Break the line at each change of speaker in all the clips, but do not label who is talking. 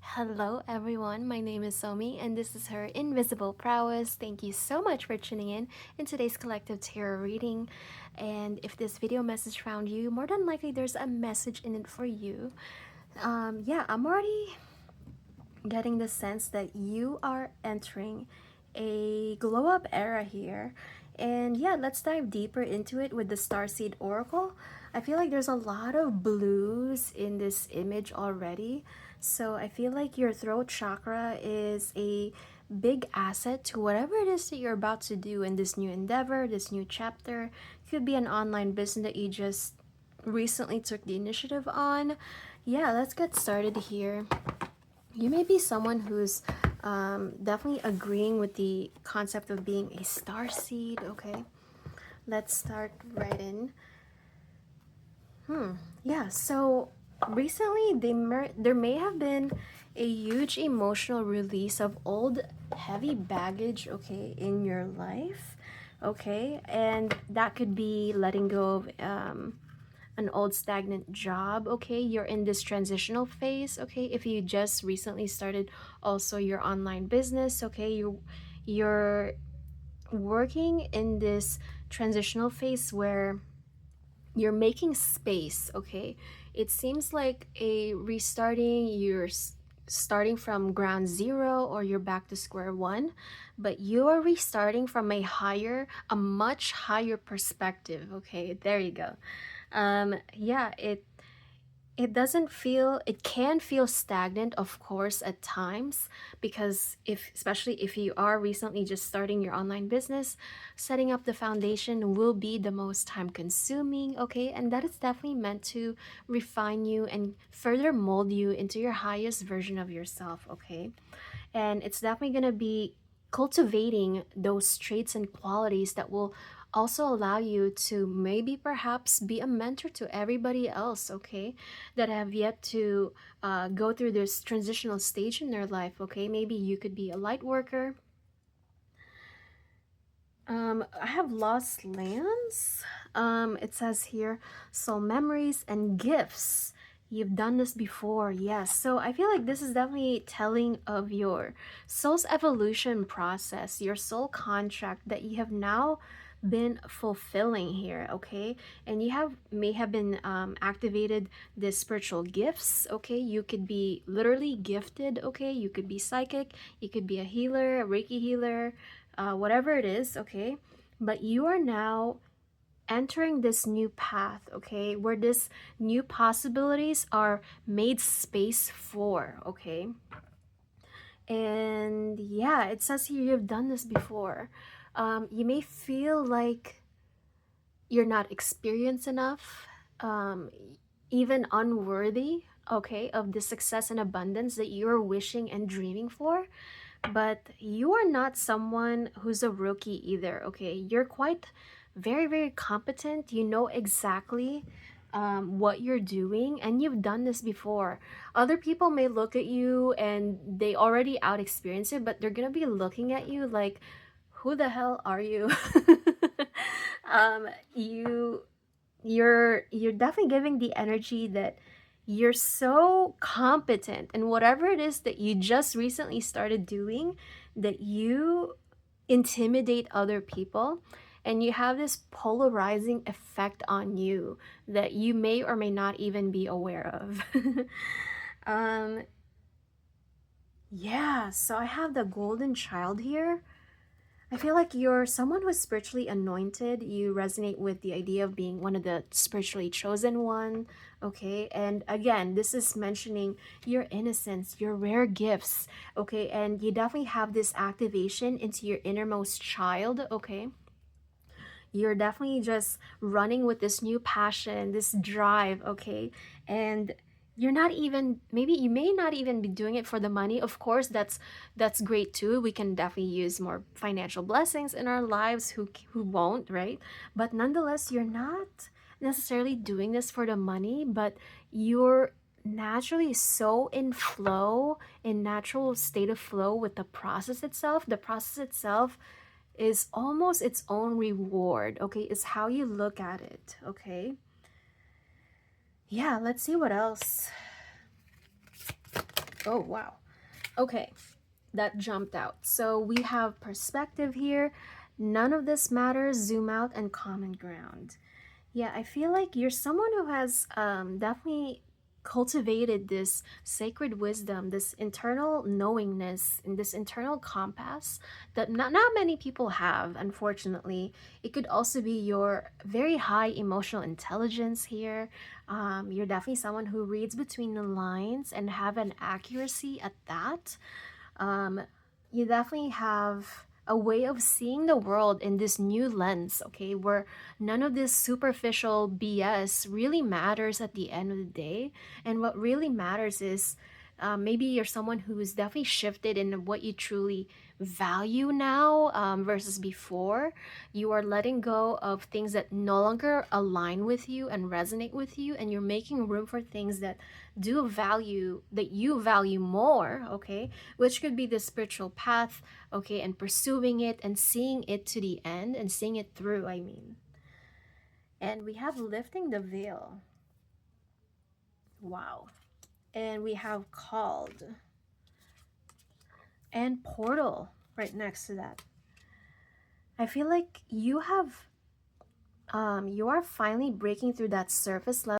Hello, everyone. My name is Somi, and this is her Invisible Prowess. Thank you so much for tuning in today's collective tarot reading. And if this video message found you, more than likely there's a message in it for you. Yeah, I'm already getting the sense that you are entering a glow up era here. And yeah, let's dive deeper into it with the Starseed Oracle. I feel like there's a lot of blues in this image already. So I feel like your throat chakra is a big asset to whatever it is that you're about to do in this new endeavor, this new chapter. Could be an online business that you just recently took the initiative on. Yeah, let's get started here. You may be someone who's definitely agreeing with the concept of being a star seed. Okay, let's start right in. Yeah, so recently there may have been a huge emotional release of old heavy baggage, okay, in your life, okay, and that could be letting go of an old stagnant job. Okay, you're in this transitional phase. Okay, if you just recently started also your online business, okay, you're working in this transitional phase where you're making space. Okay, it seems like a restarting. You're starting from ground zero, or you're back to square one, but you are restarting from a much higher perspective. Okay, there you go. Yeah, it doesn't feel, it can feel stagnant, of course, at times, because if, especially if you are recently just starting your online business, setting up the foundation will be the most time consuming. Okay, and that is definitely meant to refine you and further mold you into your highest version of yourself. Okay, and it's definitely going to be cultivating those traits and qualities that will also allow you to maybe perhaps be a mentor to everybody else, okay, that have yet to go through this transitional stage in their life. Okay, maybe you could be a light worker. I have lost lands. It says here, soul memories and gifts. You've done this before, yes. So I feel like this is definitely telling of your soul's evolution process, your soul contract that you have now been fulfilling here, okay? And you have may have been activated the spiritual gifts, okay? You could be literally gifted, okay? You could be psychic, you could be a healer, a Reiki healer, whatever it is, okay? But you are now entering this new path, okay, where this new possibilities are made space for, okay? And yeah, it says here you've done this before. You may feel like you're not experienced enough, um, even unworthy, okay, of the success and abundance that you're wishing and dreaming for. But you are not someone who's a rookie either, okay? You're quite very, very competent. You know exactly what you're doing, and you've done this before. Other people may look at you and they already out experience it, but they're gonna be looking at you like, who the hell are you? um, you you're definitely giving the energy that you're so competent in whatever it is that you just recently started doing, that you intimidate other people, and you have this polarizing effect on you that you may or may not even be aware of. um yeah, so I have the golden child here. I feel like you're someone who's spiritually anointed. You resonate with the idea of being one of the spiritually chosen one, okay? And again, this is mentioning your innocence, your rare gifts, okay? And you definitely have this activation into your innermost child, okay? You're definitely just running with this new passion, this drive, okay? And you're not even, maybe you may not even be doing it for the money. Of course, that's great too. We can definitely use more financial blessings in our lives. Who won't, right? But nonetheless, you're not necessarily doing this for the money, but you're naturally so in flow, in natural state of flow with the process itself. The process itself is almost its own reward, okay? It's how you look at it, okay? Yeah, let's see what else. Oh, wow. Okay, that jumped out. So we have perspective here. None of this matters. Zoom out and common ground. Yeah, I feel like you're someone who has definitely cultivated this sacred wisdom, this internal knowingness, and this internal compass that not many people have, unfortunately. It could also be your very high emotional intelligence here. You're definitely someone who reads between the lines and have an accuracy at that. um, you definitely have a way of seeing the world in this new lens, okay, where none of this superficial BS really matters at the end of the day. And what really matters is maybe you're someone who's definitely shifted in what you truly value now versus before. You are letting go of things that no longer align with you and resonate with you, and you're making room for things that do value, that you value more, okay, which could be the spiritual path, okay, and pursuing it and seeing it to the end and seeing it through, I mean. And we have lifting the veil. Wow. And we have called and portal right next to that. I feel like you are finally breaking through that surface level,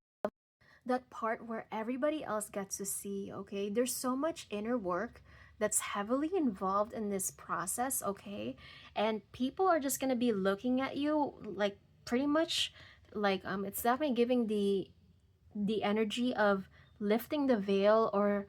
that part where everybody else gets to see, okay? There's so much inner work that's heavily involved in this process, okay? And people are just going to be looking at you like pretty much like it's definitely giving the energy of lifting the veil or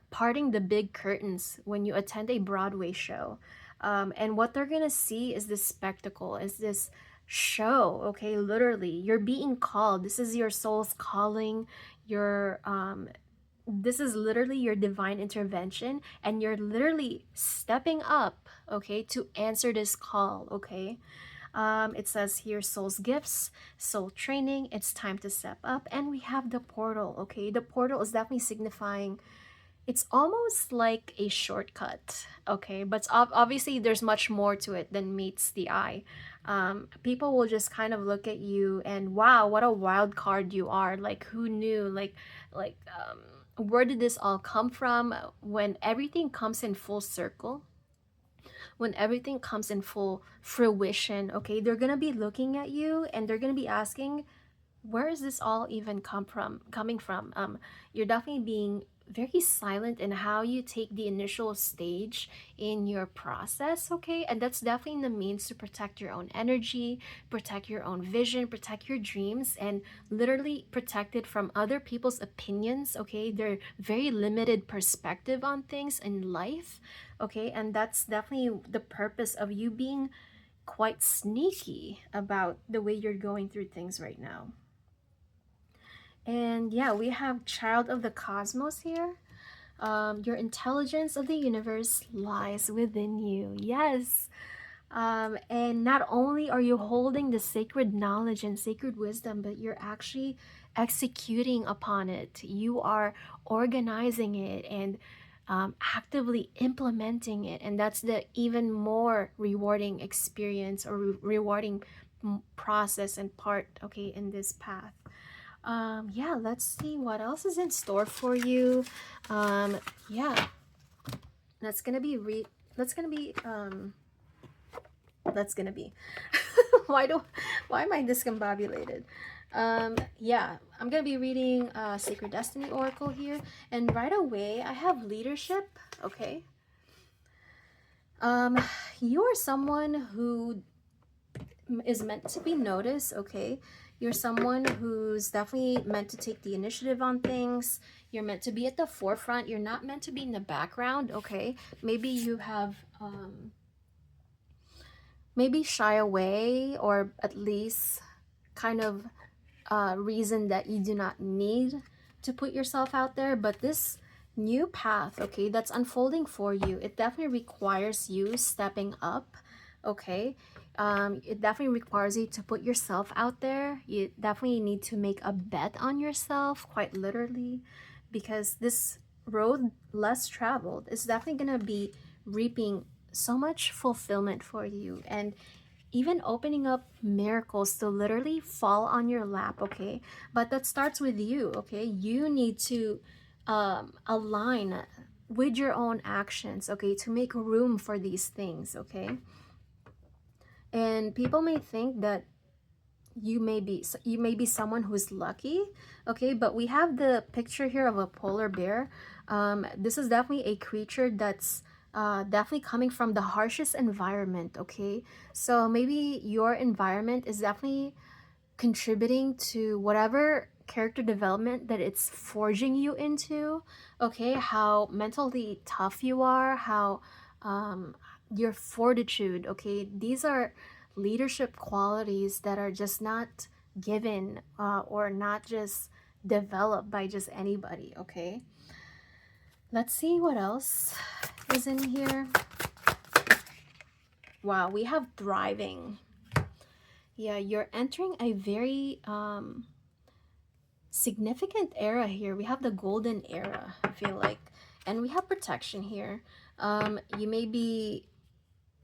parting the big curtains when you attend a Broadway show. And what they're gonna see is this spectacle, is this show, okay? Literally, you're being called. This is your soul's calling. Your this is literally your divine intervention, and you're literally stepping up, okay, to answer this call, okay? It says here soul's gifts, soul training. It's time to step up. And we have the portal, okay? The portal is definitely signifying, it's almost like a shortcut, okay? But obviously, there's much more to it than meets the eye. People will just kind of look at you and wow, what a wild card you are. Like, who knew? Where did this all come from? When everything comes in full circle, when everything comes in full fruition, okay, they're gonna be looking at you and they're gonna be asking, where is this all even coming from? You're definitely being very silent in how you take the initial stage in your process, okay? And that's definitely the means to protect your own energy, protect your own vision, protect your dreams, and literally protect it from other people's opinions, okay? Their very limited perspective on things in life, okay? And that's definitely the purpose of you being quite sneaky about the way you're going through things right now. And yeah, we have Child of the Cosmos here. Your intelligence of the universe lies within you. Yes. And not only are you holding the sacred knowledge and sacred wisdom, but you're actually executing upon it. You are organizing it and actively implementing it. And that's the even more rewarding experience or rewarding process and part, okay, in this path. Yeah, let's see what else is in store for you. Yeah, that's gonna be that's gonna be that's gonna be why do why am I discombobulated? Yeah, I'm gonna be reading Sacred Destiny Oracle here, and right away I have leadership. Okay. um you are someone who is meant to be noticed, okay? You're someone who's definitely meant to take the initiative on things. You're meant to be at the forefront. You're not meant to be in the background, okay? Maybe you have maybe shy away, or at least kind of reason that you do not need to put yourself out there. But this new path, okay, that's unfolding for you, it definitely requires you stepping up, okay? It definitely requires you to put yourself out there. You definitely need to make a bet on yourself, quite literally, because this road less traveled is definitely going to be reaping so much fulfillment for you, and even opening up miracles to literally fall on your lap, okay? But that starts with you, okay? You need to align with your own actions, okay, to make room for these things, okay? And people may think that you may be someone who's lucky, okay, but we have the picture here of a polar bear. This is definitely a creature that's definitely coming from the harshest environment, okay? So maybe your environment is definitely contributing to whatever character development that it's forging you into, okay? How mentally tough you are, how your fortitude, okay? These are leadership qualities that are just not given or not just developed by just anybody, okay? Let's see what else is in here. Wow, we have thriving. Yeah, you're entering a very significant era here. We have the golden era, I feel like, and we have protection here. You may be,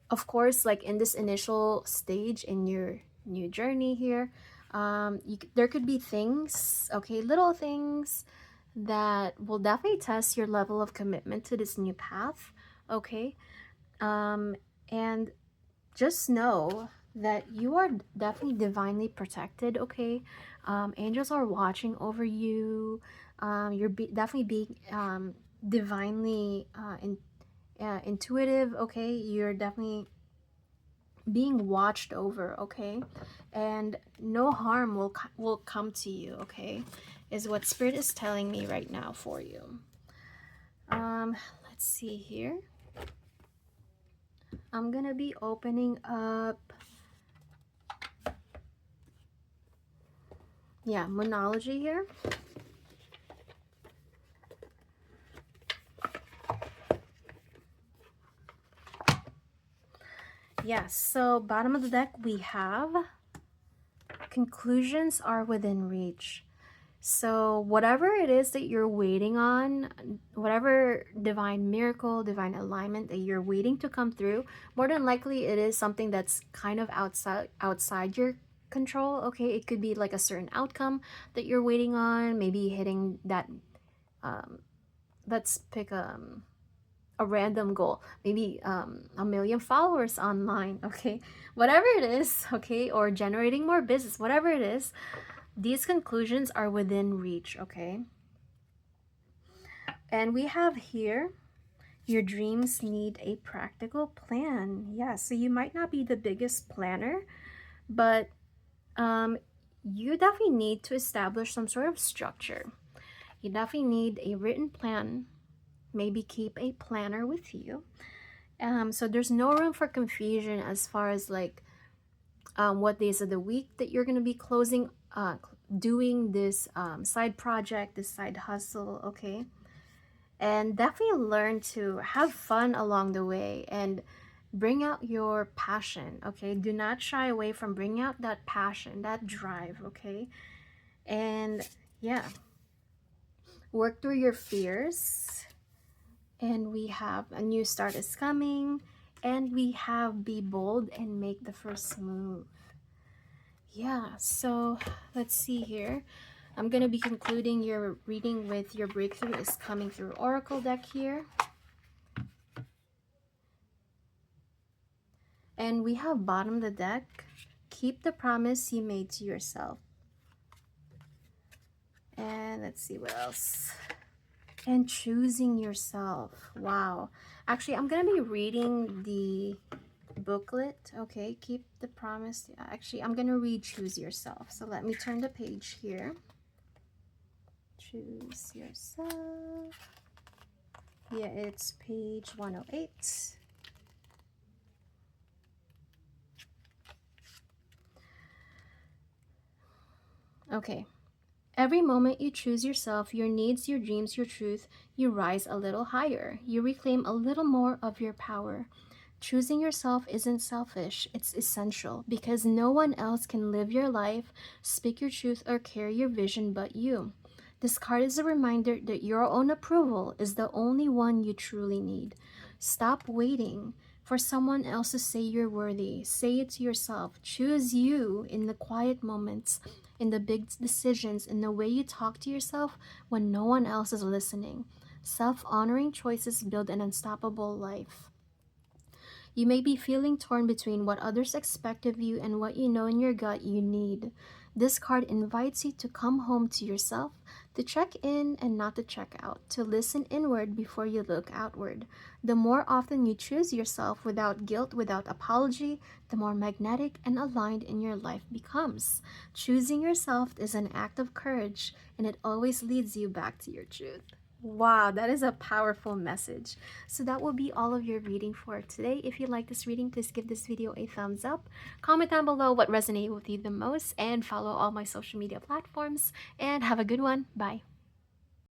of course, like in this initial stage in your new journey here. There could be things, okay, little things that will definitely test your level of commitment to this new path, okay? And just know that you are definitely divinely protected, okay? Angels are watching over you. Definitely being divinely intuitive, okay? You're definitely being watched over, okay? And no harm will come to you, okay? Is what Spirit is telling me right now for you. Let's see here. I'm gonna be opening up, yeah, Moonology here. Yes, so bottom of the deck we have conclusions are within reach. So whatever it is that you're waiting on, whatever divine miracle, divine alignment that you're waiting to come through, more than likely it is something that's kind of outside your control, okay? It could be like a certain outcome that you're waiting on, maybe hitting that let's pick a random goal, maybe 1 million followers online, okay? Whatever it is, okay, or generating more business, whatever it is, these conclusions are within reach, okay? And we have here, your dreams need a practical plan. Yeah, so you might not be the biggest planner, but you definitely need to establish some sort of structure. You definitely need a written plan. Maybe keep a planner with you. So there's no room for confusion as far as like what days of the week that you're going to be doing this side project, this side hustle, okay? And definitely learn to have fun along the way and bring out your passion, okay? Do not shy away from bringing out that passion, that drive, okay? And yeah, work through your fears. And we have a new start is coming. And we have be bold and make the first move. Yeah, so let's see here. I'm going to be concluding your reading with your breakthrough is coming through Oracle deck here. And we have bottom of the deck, keep the promise you made to yourself. And let's see what else. And choosing yourself. Wow. Actually, I'm going to be reading the booklet, okay? Keep the promise. Actually, I'm going to read choose yourself. So let me turn the page here. Choose yourself. Yeah, it's page 108. Okay. Every moment you choose yourself, your needs, your dreams, your truth, you rise a little higher. You reclaim a little more of your power. Choosing yourself isn't selfish, it's essential because no one else can live your life, speak your truth, or carry your vision but you. This card is a reminder that your own approval is the only one you truly need. Stop waiting for someone else to say you're worthy. Say it to yourself. Choose you in the quiet moments in the big decisions, in the way you talk to yourself when no one else is listening. Self honoring choices build an unstoppable life. You may be feeling torn between what others expect of you and what you know in your gut you need. This card invites you to come home to yourself, to check in and not to check out, to listen inward before you look outward. The more often you choose yourself without guilt, without apology, the more magnetic and aligned in your life becomes. Choosing yourself is an act of courage, and it always leads you back to your truth. Wow, that is a powerful message. So that will be all of your reading for today. If you like this reading, please give this video a thumbs up. Comment down below what resonated with you the most and follow all my social media platforms. And have a good one. Bye.